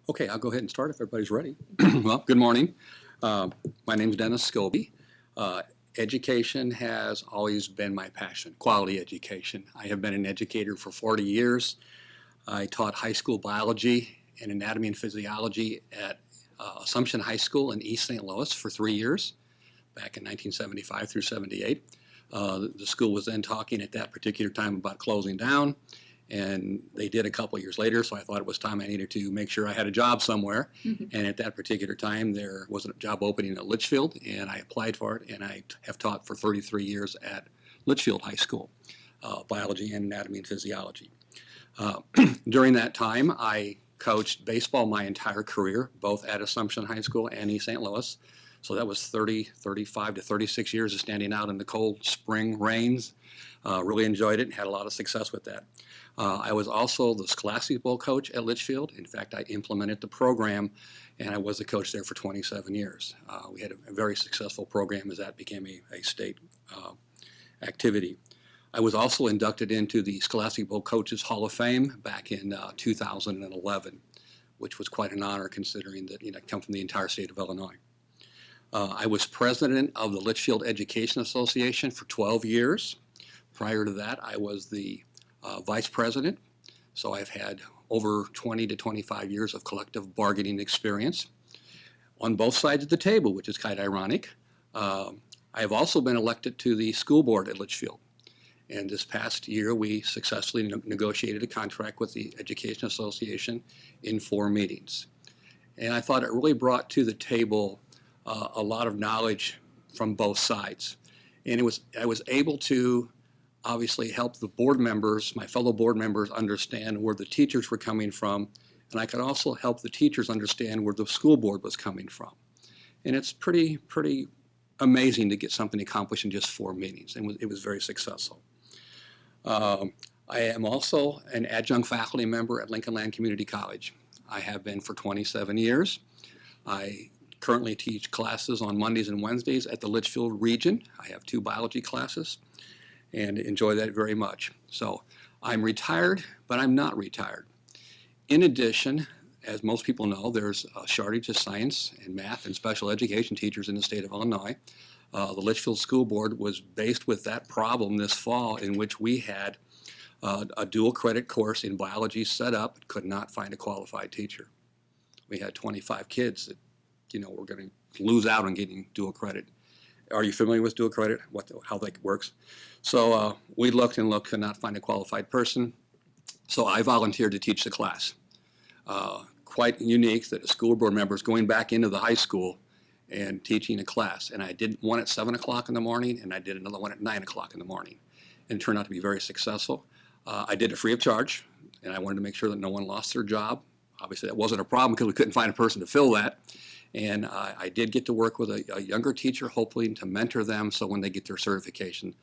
Okay, I'll go ahead and start if everybody's ready. Well, good morning. My name is Dennis Scobbie. Education has always been my passion, quality education. I have been an educator for 40 years. I taught high school biology and anatomy and physiology at Assumption High School in East St. Louis for 3 years, back in 1975 through 78. The school was then talking at that particular time about closing down. And they did a couple of years later, so I thought it was time I needed to make sure I had a job somewhere. And at that particular time, there was a job opening at Litchfield, and I applied for it, and I have taught for 33 years at Litchfield High School, biology and anatomy and physiology. During that time, I coached baseball my entire career, both at Assumption High School and East St. Louis. So that was 35 to 36 years of standing out in the cold spring rains. Really enjoyed it and had a lot of success with that. I was also the Scholastic Bowl coach at Litchfield. In fact, I implemented the program, and I was the coach there for 27 years. We had a very successful program as that became a state activity. I was also inducted into the Scholastic Bowl Coaches Hall of Fame back in 2011, which was quite an honor considering that I come from the entire state of Illinois. I was president of the Litchfield Education Association for 12 years. Prior to that, I was the vice president, so I've had over 20 to 25 years of collective bargaining experience on both sides of the table, which is quite ironic. I have also been elected to the school board at Litchfield, and this past year we successfully negotiated a contract with the Education Association in 4 meetings. And I thought it really brought to the table a lot of knowledge from both sides. And I was able to obviously help the board members, my fellow board members, understand where the teachers were coming from, and I could also help the teachers understand where the school board was coming from. And it's pretty amazing to get something accomplished in just 4 meetings, and it was very successful. I am also an adjunct faculty member at Lincoln Land Community College. I have been for 27 years. I currently teach classes on Mondays and Wednesdays at the Litchfield region. I have 2 biology classes and enjoy that very much. So I'm retired, but I'm not retired. In addition, as most people know, there's a shortage of science and math and special education teachers in the state of Illinois. The Litchfield School Board was faced with that problem this fall, in which we had a dual credit course in biology set up, could not find a qualified teacher. We had 25 kids that were going to lose out on getting dual credit. Are you familiar with dual credit, how that works? So we looked and looked, could not find a qualified person. So I volunteered to teach the class. Quite unique that a school board member is going back into the high school and teaching a class. And I did one at 7 o'clock in the morning, and I did another one at 9 o'clock in the morning. And it turned out to be very successful. I did it free of charge, and I wanted to make sure that no one lost their job. Obviously, that wasn't a problem because we couldn't find a person to fill that. And I did get to work with a younger teacher, hopefully to mentor them, so when they get their certification,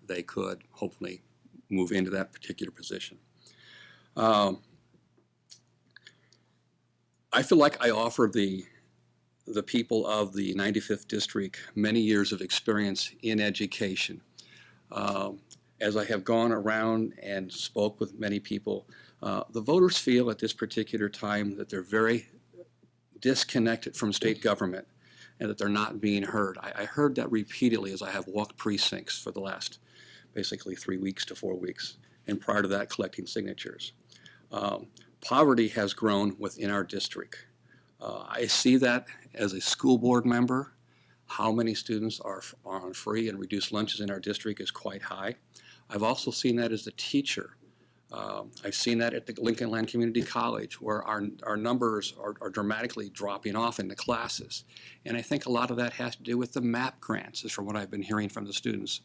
they could hopefully move into that particular position. I feel like I offer the people of the 95th District many years of experience in education. As I have gone around and spoke with many people, the voters feel at this particular time that they're very disconnected from state government and that they're not being heard. I heard that repeatedly as I have walked precincts for the last basically 3 weeks to 4 weeks, and prior to that collecting signatures. Poverty has grown within our district. I see that as a school board member. How many students are on free and reduced lunches in our district is quite high. I've also seen that as a teacher. I've seen that at the Lincoln Land Community College, where our numbers are dramatically dropping off in the classes. And I think a lot of that has to do with the MAP grants, is from what I've been hearing from the students.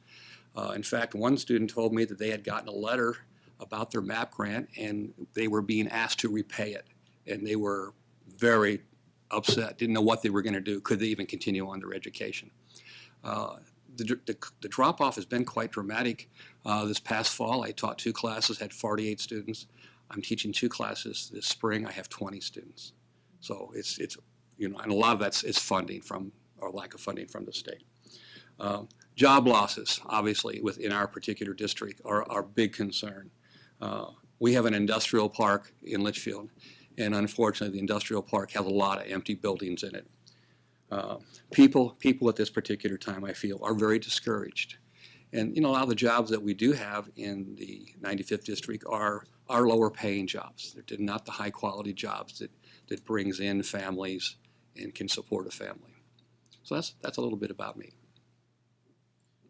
In fact, one student told me that they had gotten a letter about their MAP grant, and they were being asked to repay it. And they were very upset, didn't know what they were going to do. Could they even continue on their education? The drop-off has been quite dramatic. This past fall, I taught 2 classes, had 48 students. I'm teaching 2 classes this spring. I have 20 students. So it's and a lot of that's is funding from, or lack of funding from the state. Job losses, obviously, within our particular district are our big concern. We have an industrial park in Litchfield, And unfortunately, the industrial park has a lot of empty buildings in it. People at this particular time, I feel, are very discouraged. And a lot of the jobs that we do have in the 95th district are lower paying jobs. They're not the high quality jobs that brings in families and can support a family. So that's a little bit about me.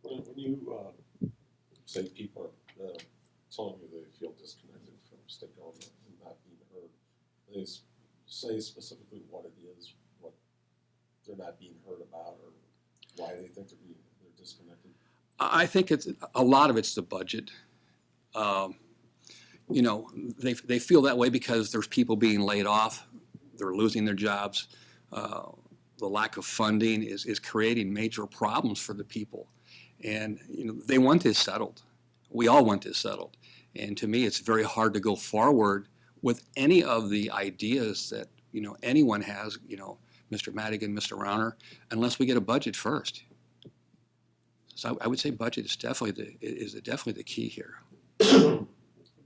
When you say people are telling you they feel disconnected from state government and not being heard, they say specifically what it is, what they're not being heard about, or why they think they're disconnected? I think a lot of it's the budget. They feel that way because there's people being laid off, they're losing their jobs. The lack of funding is creating major problems for the people. And they want this settled. We all want this settled. And to me, it's very hard to go forward with any of the ideas that anyone has, Mr. Madigan, Mr. Rauner, unless we get a budget first. So I would say budget is definitely the key here. Do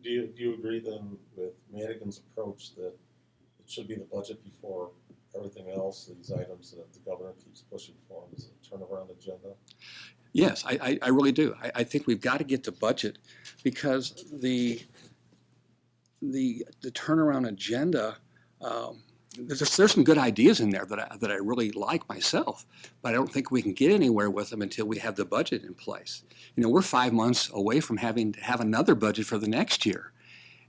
you agree then with Madigan's approach that it should be the budget before everything else, these items that the governor keeps pushing for as a turnaround agenda? Yes, I really do. I think we've got to get to budget because the turnaround agenda, there's some good ideas in there that I really like myself, but I don't think we can get anywhere with them until we have the budget in place. We're 5 months away from having to have another budget for the next year.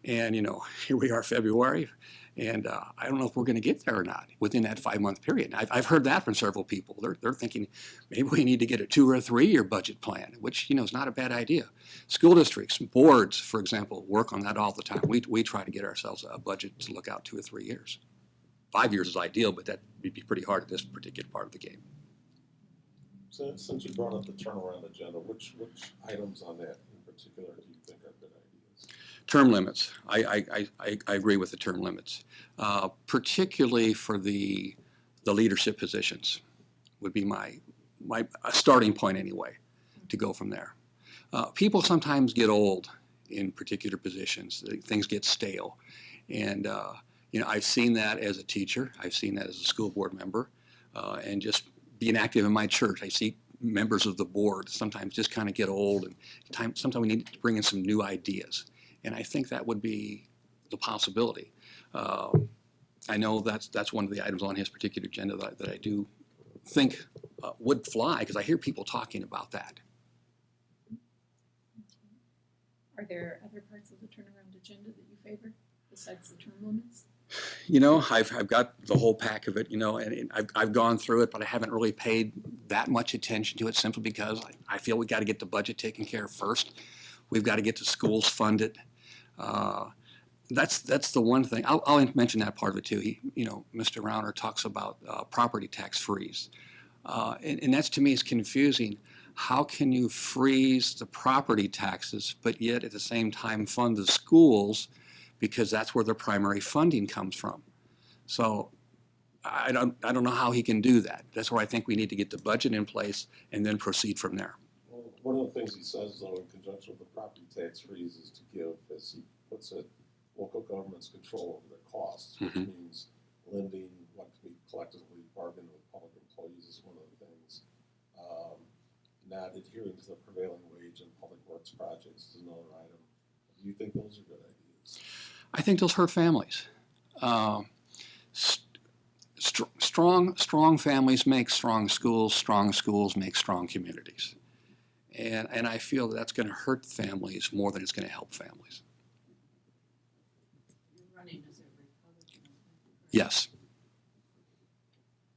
And, here we are, February, and I don't know if we're going to get there or not within that 5-month period. I've heard that from several people. They're thinking maybe we need to get a 2 or 3 year budget plan, which, is not a bad idea. School districts, boards, for example, work on that all the time. We try to get ourselves a budget to look out 2 or 3 years. 5 years is ideal, but that would be pretty hard at this particular part of the game. So, since you brought up the turnaround agenda, which items on that in particular do you think are good ideas? Term limits. I agree with the term limits, particularly for the leadership positions would be my starting point anyway, to go from there. People sometimes get old in particular positions. Things get stale, and I've seen that as a teacher. I've seen that as a school board member, and just being active in my church. I see members of the board sometimes just kind of get old, and sometimes we need to bring in some new ideas. And I think that would be the possibility. I know that's one of the items on his particular agenda that I do think would fly, because I hear people talking about that. Are there other parts of the turnaround agenda that you favor besides the term limits? I've got the whole pack of it, and I've gone through it, but I haven't really paid that much attention to it simply because I feel we got to get the budget taken care of first. We've got to get the schools funded. That's the one thing. I'll mention that part of it too. Mr. Rauner talks about property tax freeze, and that's, to me, is confusing. How can you freeze the property taxes, but yet at the same time fund the schools, because that's where the primary funding comes from? So I don't know how he can do that. That's where I think we need to get the budget in place and then proceed from there. Well, one of the things he says, though, in conjunction with the property tax freeze, is to give, as he puts it, local government's control over their costs, which means lending what can be collectively bargained with public employees is one of the things. Not adhering to the prevailing wage and public works projects is another item. Do you think those are good ideas? I think those hurt families. Strong families make strong schools make strong communities. And I feel that's going to hurt families more than it's going to help families. You're running as a Republican. Yes.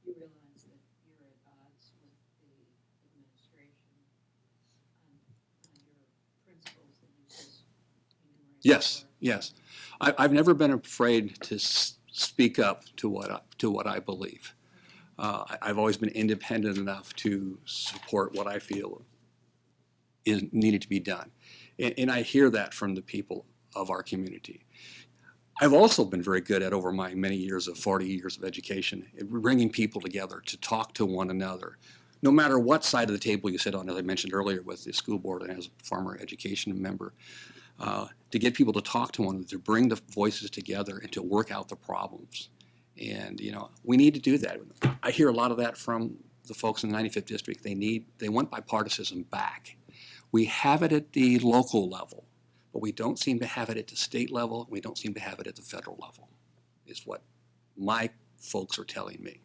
You realize that you're at odds with the administration on your principles that you just Yes. Yes. I've never been afraid to speak up to what I believe. I've always been independent enough to support what I feel is needed to be done. And I hear that from the people of our community. I've also been very good at, over my many years of 40 years of education, bringing people together to talk to one another, no matter what side of the table you sit on, as I mentioned earlier with the school board and as a former education member. to get people to talk to one another, to bring the voices together and to work out the problems. And, we need to do that. I hear a lot of that from the folks in the 95th District. They want bipartisanship back. We have it at the local level, but we don't seem to have it at the state level. We don't seem to have it at the federal level, is what my folks are telling me.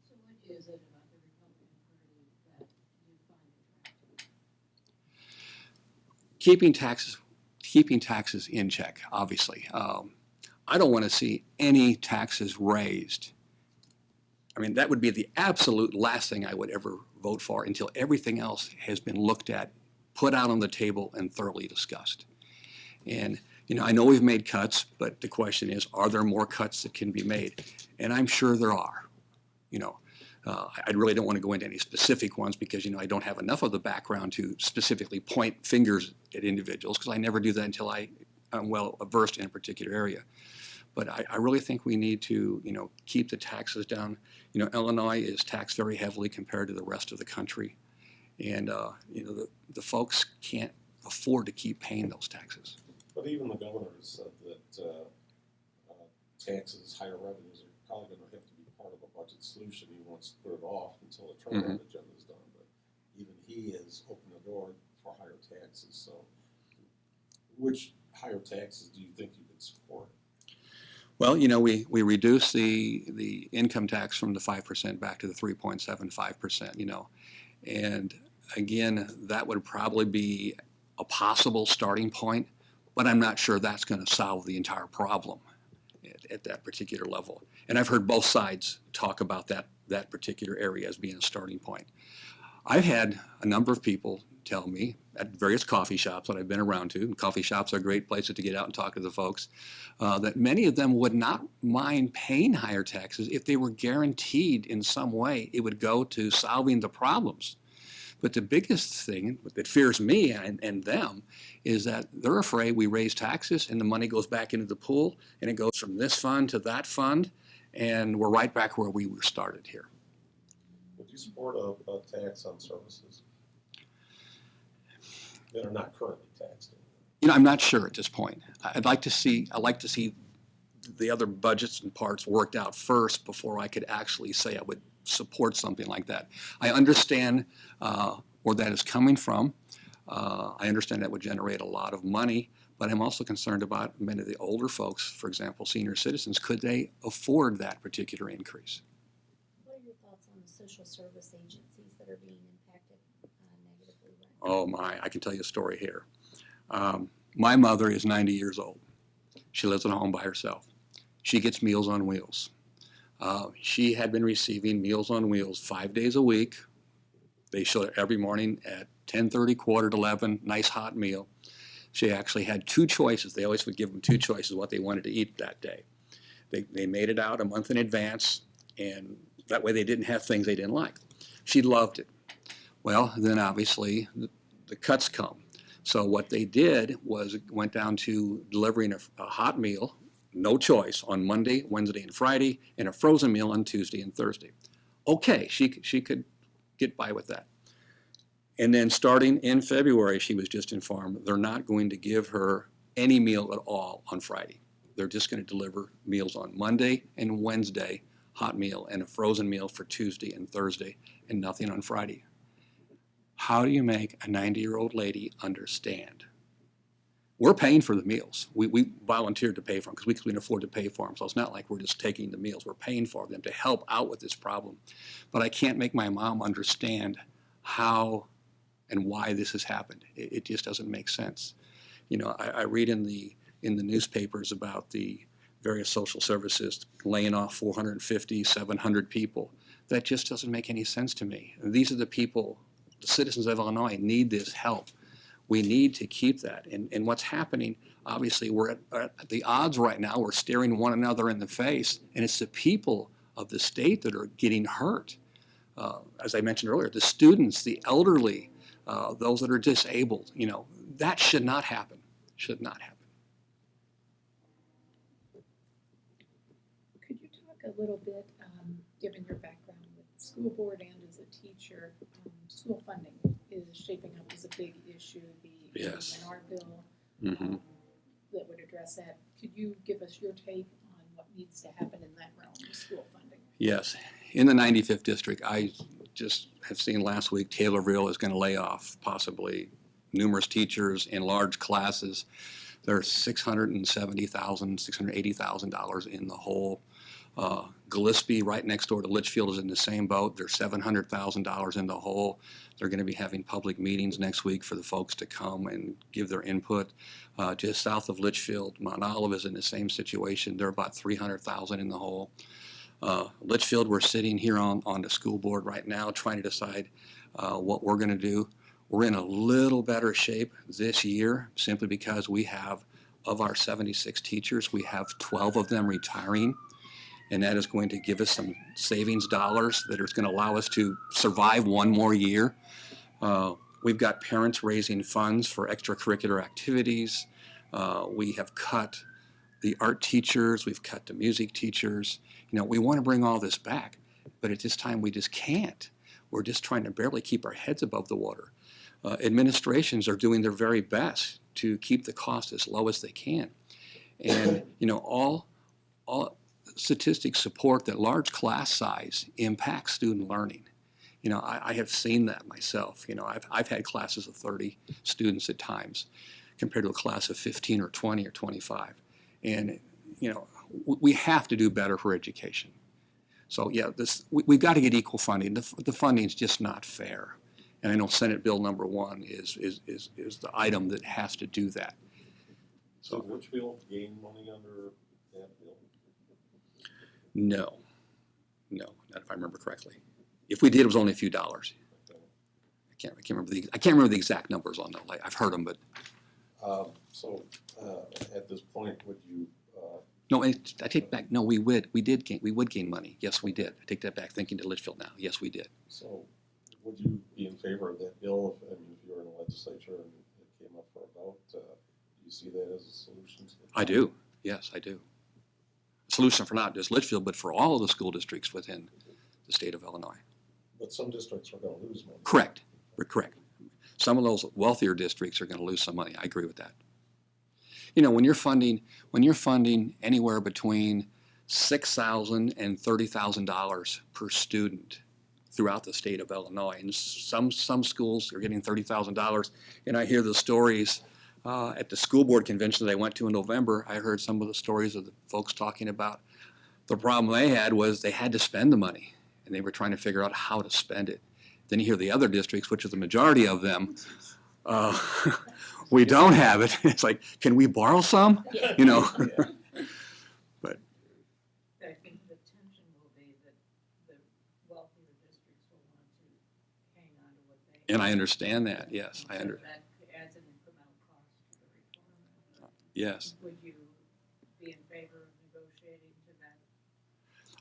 So what is it about the Republican Party that you find attractive? Keeping taxes in check, obviously. I don't want to see any taxes raised. I mean, that would be the absolute last thing I would ever vote for until everything else has been looked at, put out on the table, and thoroughly discussed. And, I know we've made cuts, but the question is, are there more cuts that can be made? And I'm sure there are. I really don't want to go into any specific ones because, I don't have enough of the background to specifically point fingers at individuals because I never do that until I'm well versed in a particular area. But I really think we need to, keep the taxes down. Illinois is taxed very heavily compared to the rest of the country. And, the folks can't afford to keep paying those taxes. But even the governor has said that taxes, higher revenues are probably going to have to be part of a budget solution. He wants to put it off until the turnaround agenda is done. But even he has opened the door for higher taxes. So which higher taxes do you think you could support? Well, we reduced the income tax from the 5% back to the 3.75%, and again, that would probably be a possible starting point, but I'm not sure that's going to solve the entire problem at that particular level. And I've heard both sides talk about that particular area as being a starting point. I've had a number of people tell me at various coffee shops that I've been around to, and coffee shops are great places to get out and talk to the folks, that many of them would not mind paying higher taxes if they were guaranteed in some way it would go to solving the problems. But the biggest thing that fears me and them is that they're afraid we raise taxes and the money goes back into the pool and it goes from this fund to that fund and we're right back where we were started here. Would you support a tax on services that are not currently taxed? I'm not sure at this point. I'd like to see the other budgets and parts worked out first before I could actually say I would support something like that. I understand where that is coming from. I understand that would generate a lot of money, but I'm also concerned about many of the older folks, for example, senior citizens. Could they afford that particular increase? What are your thoughts on the social service agencies that are being impacted negatively right now? Oh my, I can tell you a story here. My mother is 90 years old. She lives at home by herself. She gets Meals on Wheels. She had been receiving Meals on Wheels 5 days a week. They showed it every morning at 10:30, 10:45, nice hot meal. She actually had two choices. They always would give them two choices what they wanted to eat that day. They made it out a month in advance, and that way they didn't have things they didn't like. She loved it. Well, then obviously the cuts come. So what they did was went down to delivering a hot meal, no choice, on Monday, Wednesday, and Friday, and a frozen meal on Tuesday and Thursday. Okay, she could get by with that. And then starting in February, she was just informed they're not going to give her any meal at all on Friday. They're just going to deliver meals on Monday and Wednesday, hot meal, and a frozen meal for Tuesday and Thursday, and nothing on Friday. How do you make a 90-year-old lady understand? We're paying for the meals. We volunteered to pay for them because we couldn't afford to pay for them. So it's not like we're just taking the meals. We're paying for them to help out with this problem. But I can't make my mom understand and why this has happened. It just doesn't make sense. I read in the newspapers about the various social services laying off 450, 700 people. That just doesn't make any sense to me. And these are the people, the citizens of Illinois need this help. We need to keep that. And what's happening, obviously, we're at the odds right now. We're staring one another in the face, and it's the people of the state that are getting hurt. As I mentioned earlier, the students, the elderly, those that are disabled, that should not happen. Should not happen. Could you talk a little bit, given your background with the school board and as a teacher, school funding is shaping up as a big issue. The Yes. M&R bill Mhm. that would address that. Could you give us your take on what needs to happen in that realm of school funding? Yes. In the 95th district, I just have seen last week Taylorville is going to lay off possibly numerous teachers in large classes. There's $670,000, $680,000 in the hole. Gillespie, right next door to Litchfield, is in the same boat. There's $700,000 in the hole. They're going to be having public meetings next week for the folks to come and give their input. Just south of Litchfield, Mount Olive is in the same situation. They're about $300,000 in the hole. Litchfield, we're sitting here on the school board right now trying to decide what we're going to do. We're in a little better shape this year simply because we have, of our 76 teachers, we have 12 of them retiring, and that is going to give us some savings dollars that is going to allow us to survive one more year. We've got parents raising funds for extracurricular activities. We have cut the art teachers, we've cut the music teachers. You know, we want to bring all this back, but at this time we just can't. We're just trying to barely keep our heads above the water. Administrations are doing their very best to keep the cost as low as they can. And, you know, all statistics support that large class size impacts student learning. You know, I have seen that myself. You know, I've had classes of 30 students at times compared to a class of 15 or 20 or 25. And, you know, we have to do better for education. So, yeah, we've got to get equal funding. The funding is just not fair. And I know Senate Bill number 1 is the item that has to do that. So did Litchfield gain money under that bill? No, not if I remember correctly. If we did, it was only a few dollars. I can't remember the exact numbers on that. Like, I've heard them, but at this point, would you? no. I take back. No, we would gain money. Yes, we did. I take that back. Thinking to Litchfield now. Yes, we did. So, would you be in favor of that bill? If you were in the legislature and it came up for a vote, do you see that as a solution to the problem? I do. Yes, I do. A solution for not just Litchfield, but for all of the school districts within the state of Illinois. But some districts are going to lose money. Correct. We're correct. Some of those wealthier districts are going to lose some money. I agree with that. You know, when you're funding anywhere between $6,000 and $30,000 per student throughout the state of Illinois, and some schools are getting $30,000, and I hear the stories at the school board convention that I went to in November. I heard some of the stories of the folks talking about the problem they had was they had to spend the money, and they were trying to figure out how to spend it. Then you hear the other districts, which is the majority of them, we don't have it. It's like, can we borrow some? You know. But I think the tension will be that the wealthier districts will want to hang on to what they. and I understand that. Yes, I So understand. that adds an incremental cost to the reform. Yes, Would you be in favor of negotiating to that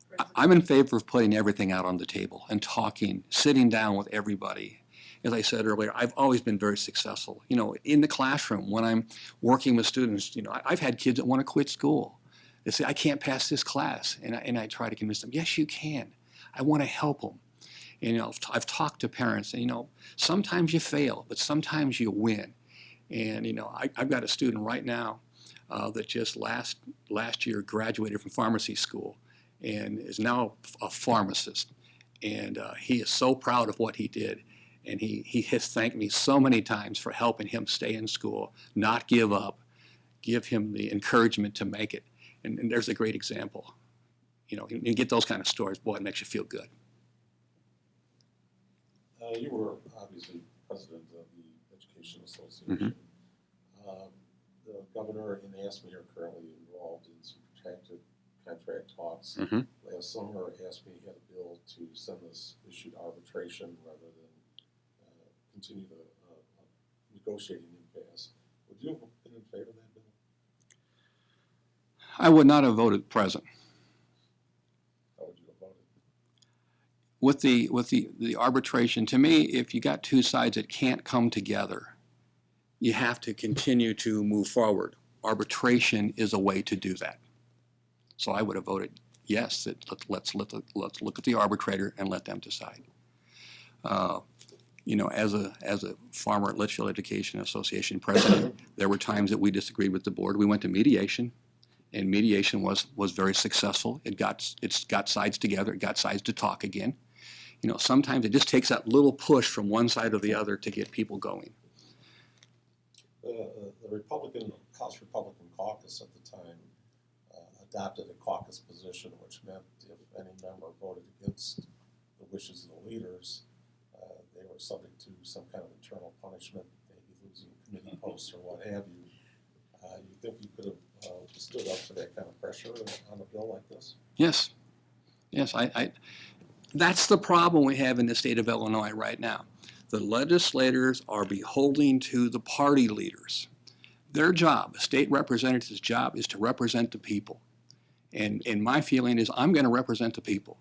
principle? I'm in favor of putting everything out on the table and talking, sitting down with everybody. As I said earlier, I've always been very successful. You know, in the classroom, when I'm working with students, you know, I've had kids that want to quit school. They say, I can't pass this class. And I try to convince them, yes, you can. I want to help them. And, you know, I've talked to parents, and, you know, sometimes you fail, but sometimes you win. And, you know, I've got a student right now that just last year graduated from pharmacy school and is now a pharmacist. And he is so proud of what he did. And he has thanked me so many times for helping him stay in school, not give up, give him the encouragement to make it. And there's a great example. You know, you get those kind of stories, boy, it makes you feel good. You were obviously president of the Education Association. The governor and ASME are currently involved in some protracted contract talks. Last summer, ASME had a bill to send this issue to arbitration rather than continue the negotiating impasse. Would you have been in favor of that bill? I would not have voted present. How would you have voted? With the arbitration, to me, if you got two sides that can't come together, you have to continue to move forward. Arbitration is a way to do that. So I would have voted yes, that let's look at the arbitrator and let them decide. You know, as a former Litchfield Education Association president, there were times that we disagreed with the board. We went to mediation, and mediation was very successful. It got sides together. It got sides to talk again. You know, sometimes it just takes that little push from one side or the other to get people going. The House Republican caucus at the time adopted a caucus position, which meant if any member voted against the wishes of the leaders, they were subject to some kind of internal punishment, maybe losing committee posts or what have you. You think you could have stood up to that kind of pressure on a bill like this? Yes, yes. That's the problem we have in the state of Illinois right now. The legislators are beholden to the party leaders. Their job, a state representative's job, is to represent the people. And my feeling is I'm going to represent the people.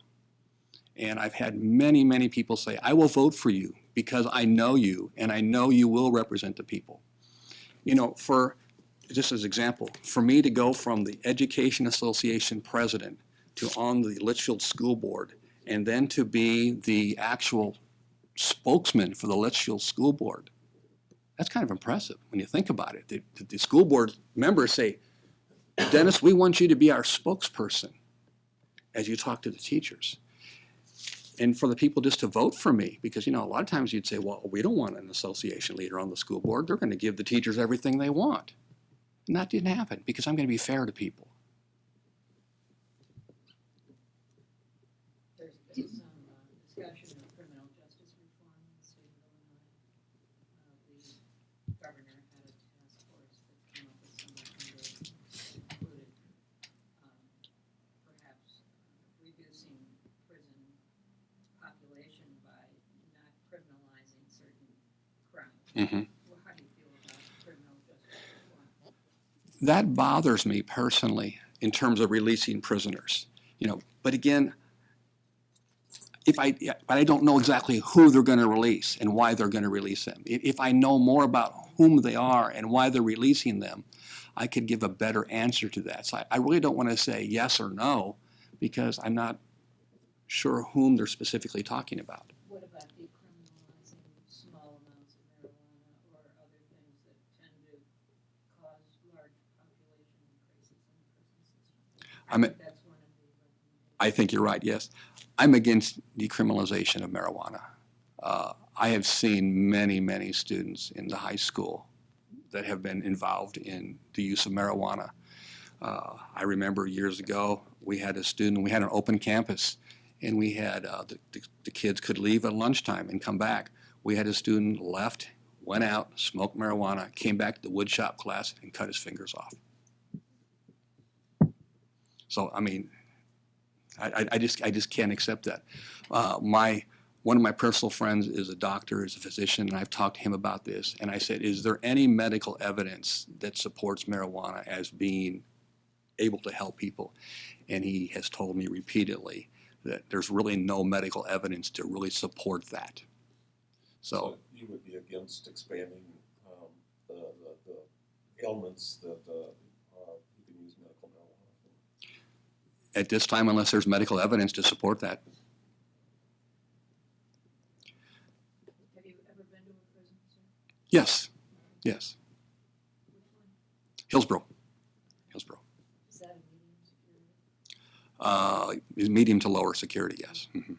And I've had many, many people say, I will vote for you because I know you and I know you will represent the people. You know, just as an example, for me to go from the Education Association president to on the Litchfield School Board and then to be the actual spokesman for the Litchfield School Board, that's kind of impressive when you think about it. The school board members say, Dennis, we want you to be our spokesperson as you talk to the teachers. And for the people just to vote for me, because, you know, a lot of times you'd say, well, we don't want an association leader on the school board. They're going to give the teachers everything they want. And that didn't happen because I'm going to be fair to people. There's been some discussion of criminal justice reform in the state of Illinois. The governor had a task force that came up with some recommendations that included perhaps reducing prison population by not criminalizing certain crimes. Mm-hmm. Well, how do you feel about criminal justice reform? That bothers me personally in terms of releasing prisoners. You know, but again, but I don't know exactly who they're going to release and why they're going to release them. If I know more about whom they are and why they're releasing them, I could give a better answer to that. So I really don't want to say yes or no because I'm not sure whom they're specifically talking about. What about decriminalizing small amounts of marijuana or other things that tend to cause large population increases in the prison system? I'm- That's one of the recommendations. I think you're right, yes. I'm against decriminalization of marijuana. I have seen many, many students in the high school that have been involved in the use of marijuana. I remember years ago, we had an open campus, and we had, the kids could leave at lunchtime and come back. We had a student left, went out, smoked marijuana, came back to the wood shop class and cut his fingers off. So, I mean, I just can't accept that. One of my personal friends is a doctor, is a physician, and I've talked to him about this. And I said, is there any medical evidence that supports marijuana as being able to help people? And he has told me repeatedly that there's really no medical evidence to really support that. So you would be against expanding the ailments that you can use medical marijuana for? at this time, unless there's medical evidence to support that. Have you ever been to a prison, sir? Yes, yes. Which one? Hillsborough. Is that a medium security? Medium to lower security, yes. Mhm.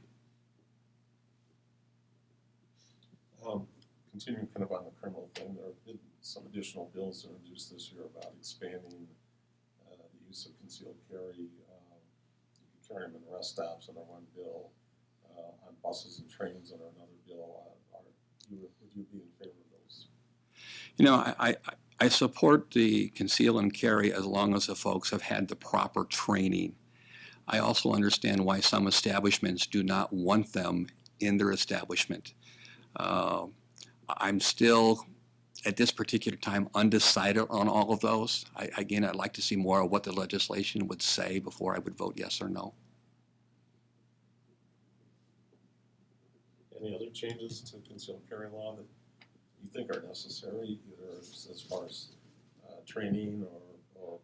Continuing kind of on the criminal thing, there have been some additional bills introduced this year about expanding the use of concealed carry. You can carry them in rest stops under one bill, on buses and trains under another bill. Would you be in favor of those? You know, I support the conceal and carry as long as the folks have had the proper training. I also understand why some establishments do not want them in their establishment. I'm still, at this particular time, undecided on all of those. Again, I'd like to see more of what the legislation would say before I would vote yes or no. Any other changes to concealed carry law that you think are necessary, either as far as training or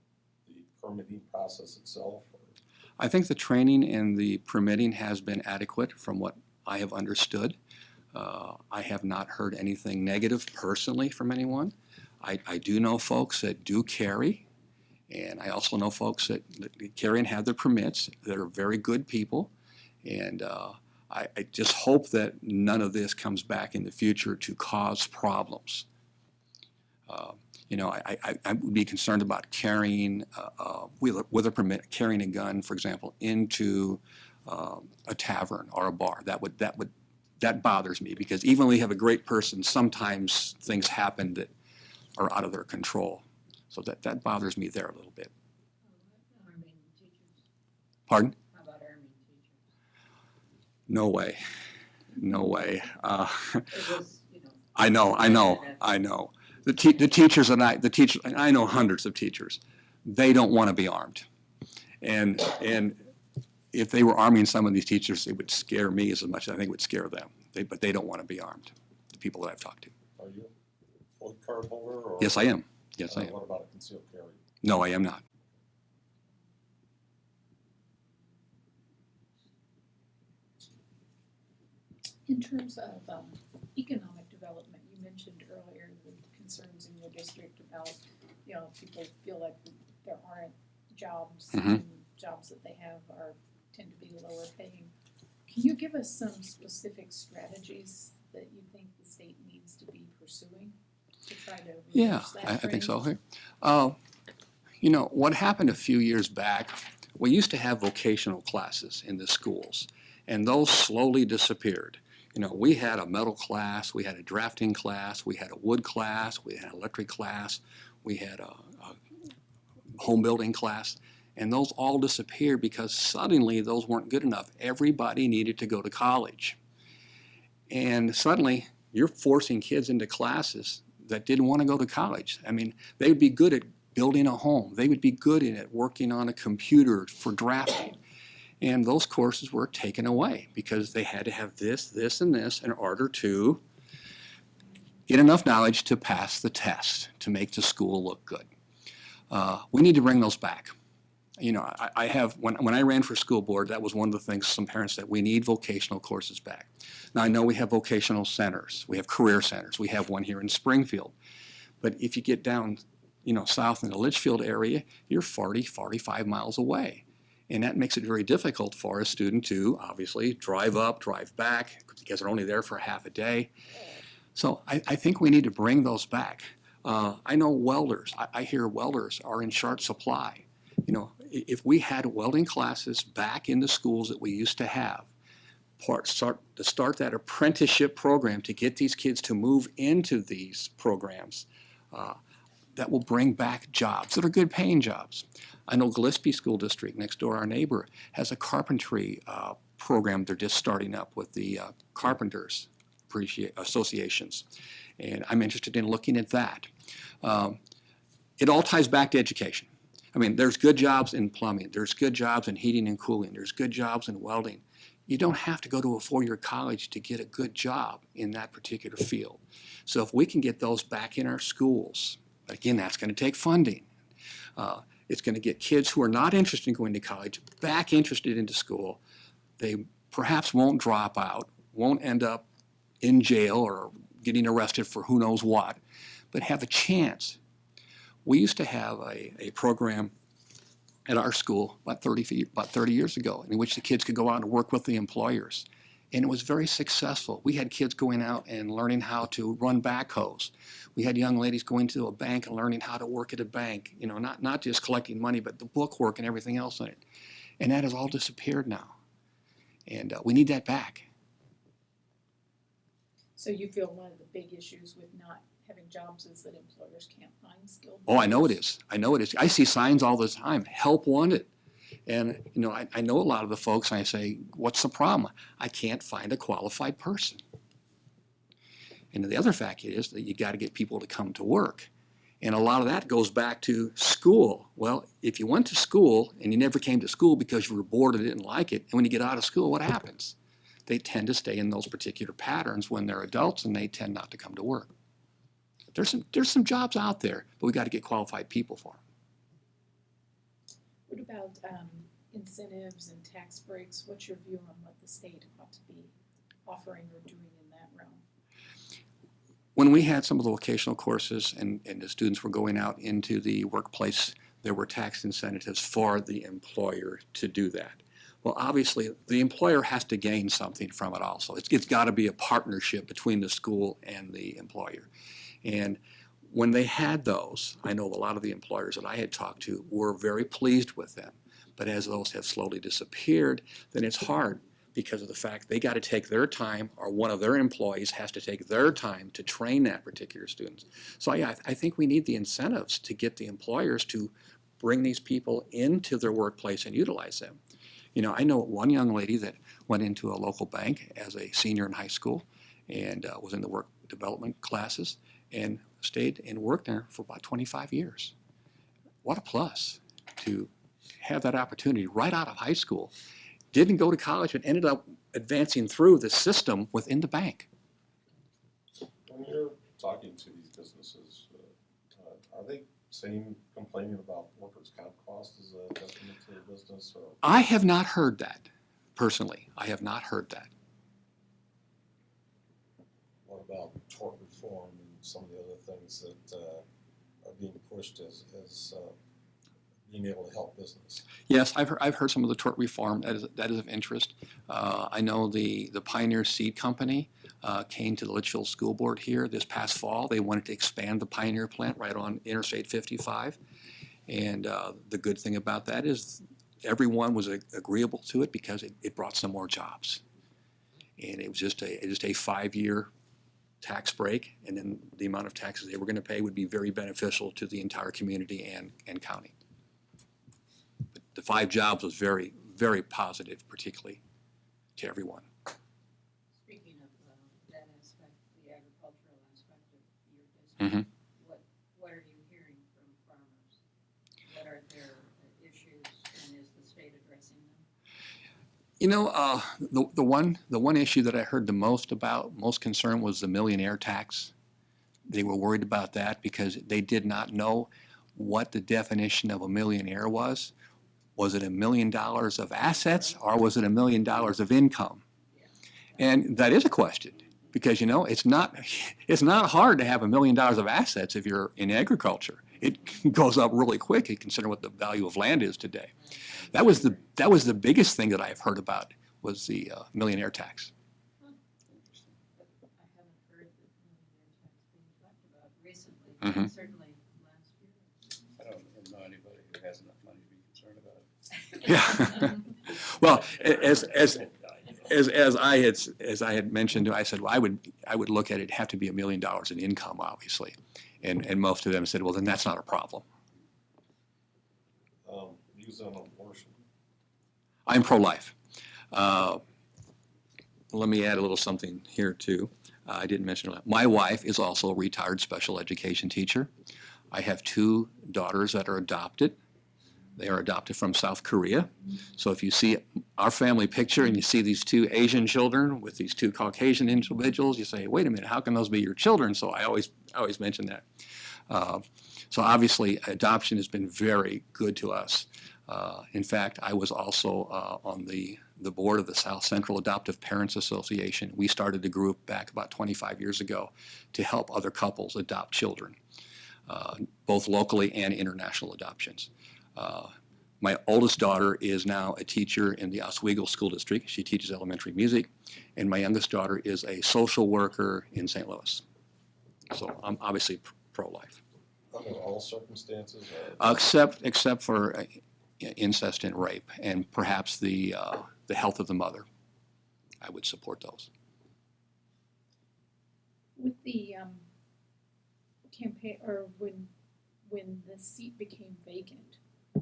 the permitting process itself? Or? I think the training and the permitting has been adequate from what I have understood. I have not heard anything negative personally from anyone. I do know folks that do carry, and I also know folks that carry and have their permits that are very good people. And I just hope that none of this comes back in the future to cause problems. You know, I would be concerned about carrying, with a permit, carrying a gun, for example, into a tavern or a bar. That bothers me, because even when we have a great person, sometimes things happen that are out of their control. So that bothers me there a little bit. Arming teachers, Pardon? how about arming teachers? No way. No way. It was, you know. I know. The teachers and I know hundreds of teachers. They don't want to be armed, and if they were arming some of these teachers, it would scare me as much as I think it would scare them. But they don't want to be armed. The people that I've talked to. Are you a full card holder? Or Yes, I am. Yes, I am. What about a concealed carry? No, I am not. In terms of economic development, you mentioned earlier the concerns in your district about, you know, people feel like there aren't jobs, and jobs that they have tend to be lower paying. Can you give us some specific strategies that you think the state needs to be pursuing to try to reverse that I think trend? so here. You know, what happened a few years back, we used to have vocational classes in the schools, and those slowly disappeared. You know, we had a metal class, we had a drafting class, we had a wood class, we had an electric class, we had a home building class, and those all disappeared because suddenly those weren't good enough. Everybody needed to go to college. And suddenly you're forcing kids into classes that didn't want to go to college. I mean, they would be good at building a home. They would be good at working on a computer for drafting. And those courses were taken away because they had to have this, this, and this in order to get enough knowledge to pass the test, to make the school look good. We need to bring those back. You know, I have, when I ran for school board, that was one of the things some parents said, we need vocational courses back. Now, I know we have vocational centers, we have career centers, we have one here in Springfield. But if you get down, you know, south in the Litchfield area, you're 40, 45 miles away. And that makes it very difficult for a student to obviously drive up, drive back, because they're only there for half a day. So I think we need to bring those back. I know welders, I hear welders are in short supply. You know, if we had welding classes back in the schools that we used to have, start that apprenticeship program to get these kids to move into these programs, that will bring back jobs that are good paying jobs. I know Gillespie School District, next door, our neighbor, has a carpentry program they're just starting up with the carpenters associations. And I'm interested in looking at that. It all ties back to education. I mean, there's good jobs in plumbing, there's good jobs in heating and cooling, there's good jobs in welding. You don't have to go to a four-year college to get a good job in that particular field. So if we can get those back in our schools, again, that's going to take funding. It's going to get kids who are not interested in going to college back interested into school. They perhaps won't drop out, won't end up in jail or getting arrested for who knows what, but have a chance. We used to have a program at our school about 30 years ago in which the kids could go out and work with the employers. And it was very successful. We had kids going out and learning how to run backhoes. We had young ladies going to a bank and learning how to work at a bank, you know, not just collecting money, but the bookwork and everything else in it. And that has all disappeared now. And we need that back. So you feel one of the big issues with not having jobs is that employers can't find skilled Oh, I know it workers? is. I know it is. I see signs all the time, help wanted. And, you know, I know a lot of the folks, and I say, what's the problem? I can't find a qualified person. And the other fact is that you got to get people to come to work. And a lot of that goes back to school. Well, if you went to school and you never came to school because you were bored or didn't like it, and when you get out of school, what happens? They tend to stay in those particular patterns when they're adults, and they tend not to come to work. There's some jobs out there, but we got to get qualified people for them. What about incentives and tax breaks? What's your view on what the state ought to be offering or doing in that realm? When we had some of the vocational courses and the students were going out into the workplace, there were tax incentives for the employer to do that. Well, obviously, the employer has to gain something from it also. It's got to be a partnership between the school and the employer. And when they had those, I know a lot of the employers that I had talked to were very pleased with them. But as those have slowly disappeared, then it's hard because of the fact they got to take their time, or one of their employees has to take their time to train that particular student. So yeah, I think we need the incentives to get the employers to bring these people into their workplace and utilize them. You know, I know one young lady that went into a local bank as a senior in high school and was in the work development classes and stayed and worked there for about 25 years. What a plus to have that opportunity right out of high school. Didn't go to college, but ended up advancing through the system within the bank. When you're talking to these businesses, are they complaining about workers' comp costs as a detriment to the business? Or I have not heard that, personally. I have not heard that. what about tort reform and some of the other things that are being pushed as being able to help business? Yes, I've heard some of the tort reform that is of interest. I know the Pioneer Seed Company came to the Litchfield School Board here this past fall. They wanted to expand the Pioneer plant right on Interstate 55. And the good thing about that is everyone was agreeable to it because it brought some more jobs. And it was just a 5-year tax break, and then the amount of taxes they were going to pay would be very beneficial to the entire community and county. But the 5 jobs was very, very positive, particularly to everyone. Speaking of that aspect, the agricultural aspect of your district, what are you hearing from farmers? What are their issues, and is the state addressing them? You know, the one issue that I heard the most about, most concern, was the millionaire tax. They were worried about that because they did not know what the definition of a millionaire was. Was it $1 million of assets, or was it $1 million of income? And that is a question, because you know it's not hard to have $1 million of assets if you're in agriculture. It goes up really quick considering what the value of land is today. That was the biggest thing that I've heard about, was the millionaire tax. But I haven't heard the millionaire tax being talked about recently, certainly last year. I don't know anybody who has enough money to be concerned about it. Yeah. Well, as I had mentioned, I said, well, I would look at it, have to be $1 million in income, obviously, and most of them said, well, then that's not a problem. Views on abortion. I'm pro-life. Let me add a little something here too. I didn't mention it. My wife is also a retired special education teacher. I have 2 daughters that are adopted. They are adopted from South Korea. So if you see our family picture and you see these 2 Asian children with these 2 Caucasian individuals, you say, wait a minute, how can those be your children? So I always mention that. So obviously adoption has been very good to us. In fact, I was also on the board of the South Central Adoptive Parents Association. We started a group back about 25 years ago to help other couples adopt children, both locally and international adoptions. My oldest daughter is now a teacher in the Oswego School District. She teaches elementary music. And my youngest daughter is a social worker in St. Louis. So I'm obviously pro-life. Under all circumstances? Except for incest and rape, and perhaps the health of the mother. I would support those. With the campaign, or when the seat became vacant,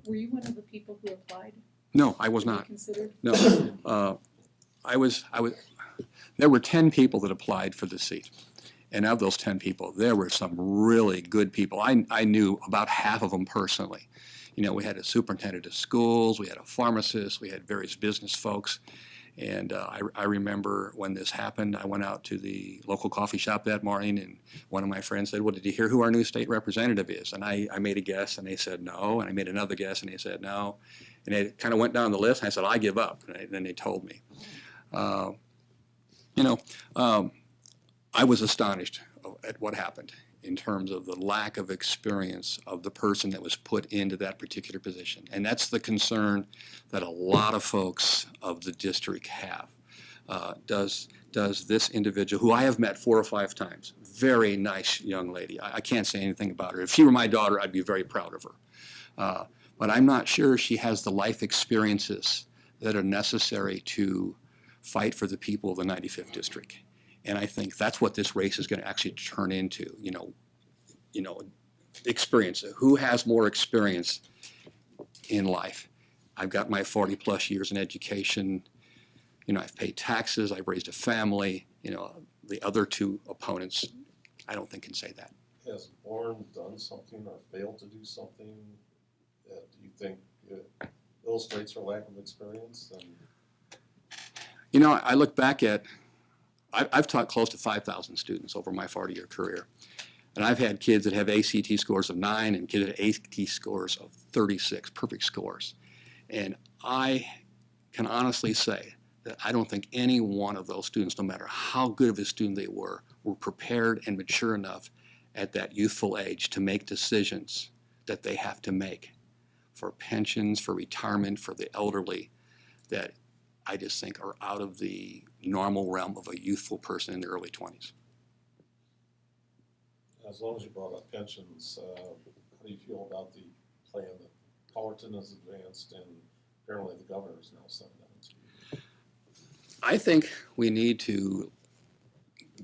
were you one of the people who applied? No, I was Were you not. considered? No, I was. There were 10 people that applied for the seat, and of those 10 people, there were some really good people. I knew about half of them personally. You know, we had a superintendent of schools, we had a pharmacist, we had various business folks. And I remember when this happened, I went out to the local coffee shop that morning, and one of my friends said, well, did you hear who our new state representative is? And I made a guess, and they said no, and I made another guess, and they said no. And they kind of went down the list, and I said, I give up, and then they told me. You know, I was astonished at what happened in terms of the lack of experience of the person that was put into that particular position. And that's the concern that a lot of folks of the district have. Does this individual, who I have met 4 or 5 times, very nice young lady, I can't say anything about her. If she were my daughter, I'd be very proud of her. But I'm not sure she has the life experiences that are necessary to fight for the people of the 95th district. And I think that's what this race is going to actually turn into, experience. Who has more experience in life? I've got my 40 plus years in education. I've paid taxes, I've raised a family. The other 2 opponents, I don't think can say that. Has Bourne done something or failed to do something that you think illustrates her lack of experience? I look back at, I've taught close to 5,000 students over my 40-year career. And I've had kids that have ACT scores of 9 and kids that have ACT scores of 36, perfect scores. And I can honestly say that I don't think any one of those students, no matter how good of a student they were prepared and mature enough at that youthful age to make decisions that they have to make for pensions, for retirement, for the elderly, that I just think are out of the normal realm of a youthful person in their early 20s. As long as you brought up pensions, how do you feel about the plan that Fullerton has advanced and apparently the governor is now sending out to you? I think we need to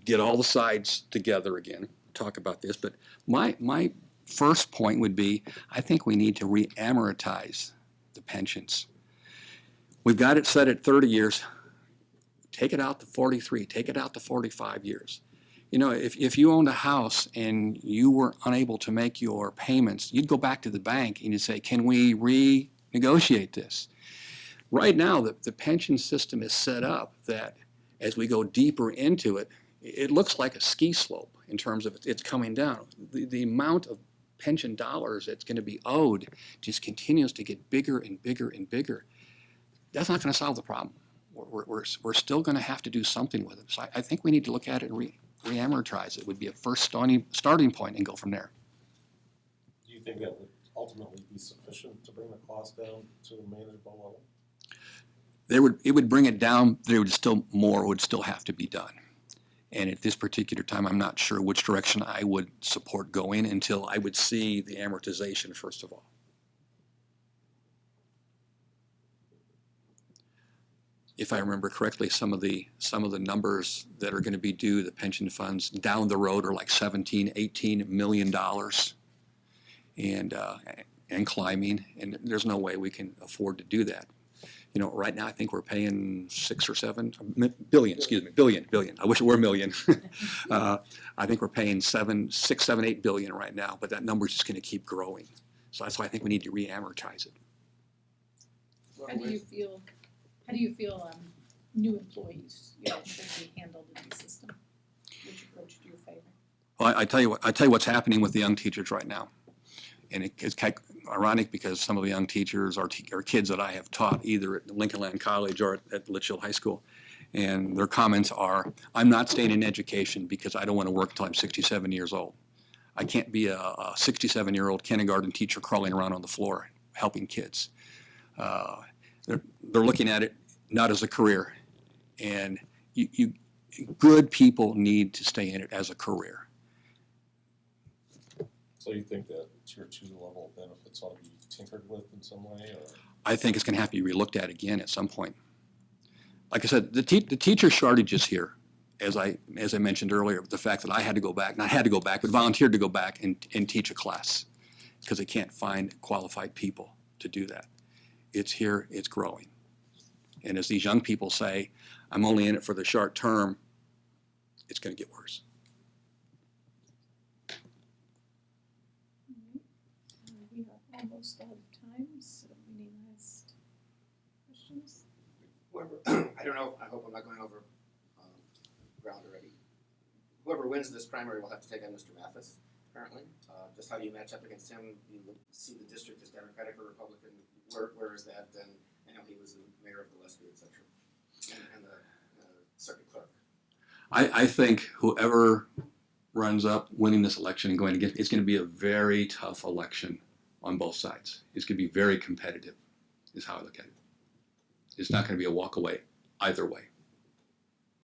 get all the sides together again, talk about this, but my first point would be, I think we need to re-amortize the pensions. We've got it set at 30 years. Take it out to 43, take it out to 45 years. If you owned a house and you were unable to make your payments, you'd go back to the bank and you'd say, can we renegotiate this? Right now, the pension system is set up that as we go deeper into it, it looks like a ski slope in terms of it's coming down. The amount of pension dollars that's going to be owed just continues to get bigger and bigger and bigger. That's not going to solve the problem. We're still going to have to do something with it. So I think we need to look at it and re-amortize it. Would be a first starting point and go from there. Do you think that would ultimately be sufficient to bring the cost down to a manageable level? It would bring it down. More would still have to be done. And at this particular time, I'm not sure which direction I would support going until I would see the amortization, first of all. If I remember correctly, some of the numbers that are going to be due the pension funds down the road are like $17–18 million, and climbing. And there's no way we can afford to do that. Right now I think we're paying billion. I wish it were a million. I think we're paying 6, 7, 8 billion right now, but that number's just going to keep growing. So that's why I think we need to re-amortize it. How do you feel new employees should be handled in the system? Which approach do you favor? Well, I tell you what's happening with the young teachers right now, and it's kind of ironic because some of the young teachers are kids that I have taught either at Lincoln Land College or at Litchfield High School, and their comments are, "I'm not staying in education because I don't want to work until I'm 67 years old. I can't be a 67-year-old kindergarten teacher crawling around on the floor helping kids." They're looking at it not as a career, and good people need to stay in it as a career. So you think that Tier 2 level benefits ought to be tinkered with in some way? Or? I think it's going to have to be relooked at again at some point. Like I said, the teacher shortage is here, as I mentioned earlier, the fact that I had to go back, not had to go back, but volunteered to go back and teach a class because they can't find qualified people to do that. It's here, it's growing. And as these young people say, I'm only in it for the short term, it's going to get worse. We are almost out of time, so any last questions? I don't know, I hope I'm not going over ground already. Whoever wins this primary will have to take on Mr. Mathis, apparently. Just how do you match up against him? Do you see the district as Democratic or Republican? Where is that? And I know he was the mayor of Gillespie, et cetera, and the circuit clerk. I think whoever runs up winning this election and going to get, it's going to be a very tough election on both sides. It's going to be very competitive, is how I look at it. It's not going to be a walk away either way.